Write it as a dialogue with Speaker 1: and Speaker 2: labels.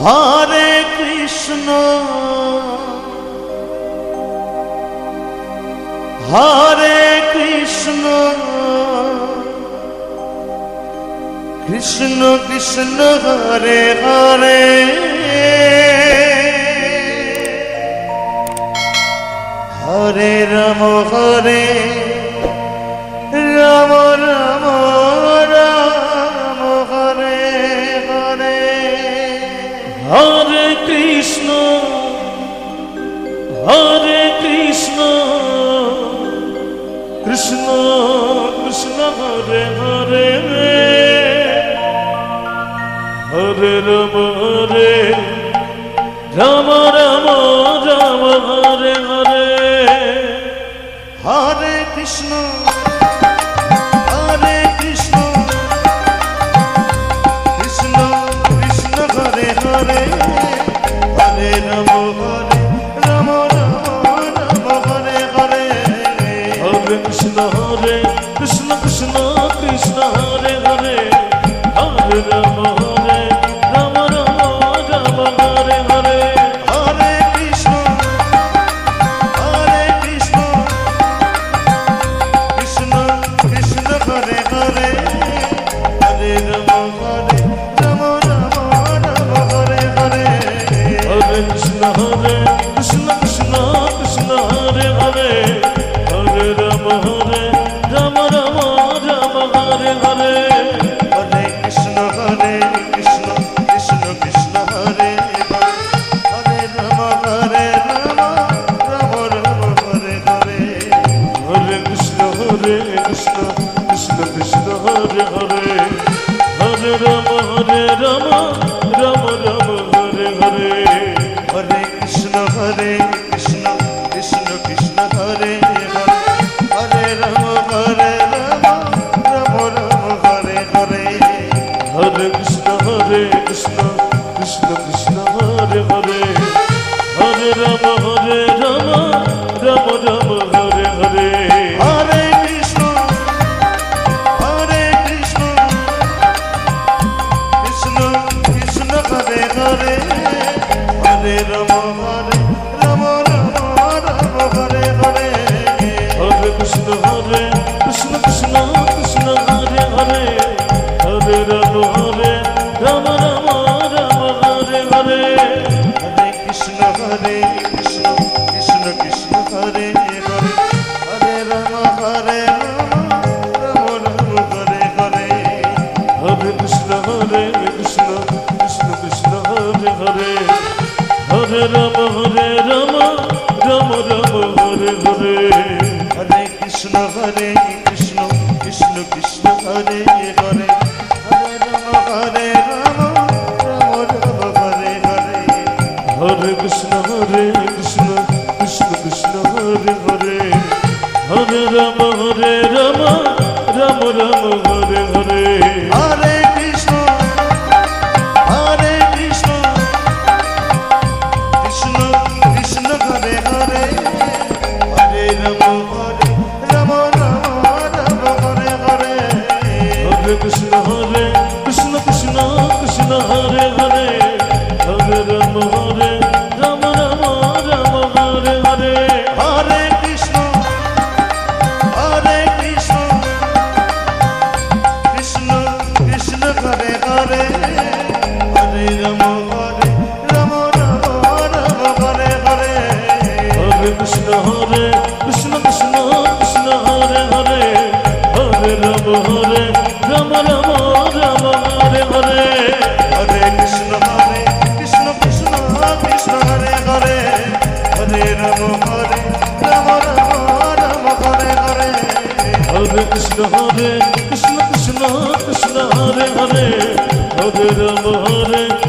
Speaker 1: Hare Krishna Hare Krishna Krishna Krishna Hare Hare Hare Ram Hare Ram Ram Ram Hare Hare Hare Krishna Krishna Krishna Hare Hare Hare Ram Ram Ram Ram Hare Hare Hare Krishna Krishna Krishna Hare Hare Hare Ram Ram Ram Hare Hare Hare Krishna Krishna Krishna Krishna Hare Hare Hare Ram Ram Ram Hare Hare Hare Krishna Krishna Krishna Hare Hare Hare Ram Ram Ram Hare Hare Hare Krishna Krishna Krishna Krishna Hare Hare Hare Ram Ram Ram Ram Hare Hare Hare Krishna Krishna Krishna Hare Hare Ram Ram Ram Hare Hare Hare Krishna Krishna Krishna Hare Hare Hare Ram Ram Ram Hare Hare Hare Krishna Krishna Krishna Hare Hare Hare Ram Ram Hare Hare Hare Krishna Krishna Krishna Hare Hare Hare Ram Ram Ram Hare Hare Hare Krishna Krishna Krishna Hare Hare Hare Ram Ram Ram Hare Hare Hare Krishna Krishna Krishna Hare Hare Hare Ram Ram Ram Hare Hare Hare Krishna Krishna Krishna Hare Hare Hare Ram Ram Ram Hare Hare Hare Krishna Krishna Krishna Hare Hare Hare Ram Ram Ram Hare Hare Hare Krishna Krishna Krishna Hare Hare Hare Ram Ram Ram Hare Hare Hare Krishna Krishna Krishna Hare Hare Hare Ram Ram Ram Hare Hare Hare Krishna Krishna Krishna Hare Hare Hare Ram Ram Ram Hare Hare Hare Krishna Krishna Krishna Hare Hare Hare Ram Ram Ram Hare Hare Hare Krishna Krishna Krishna Hare Hare Hare Ram Ram Hare Hare Hare Krishna Krishna Krishna Hare Hare Hare Ram Ram Ram Hare Hare Hare Krishna Krishna Krishna Hare Hare Hare Ram Ram Ram Hare Hare Hare Krishna Krishna Krishna Hare Hare Hare Ram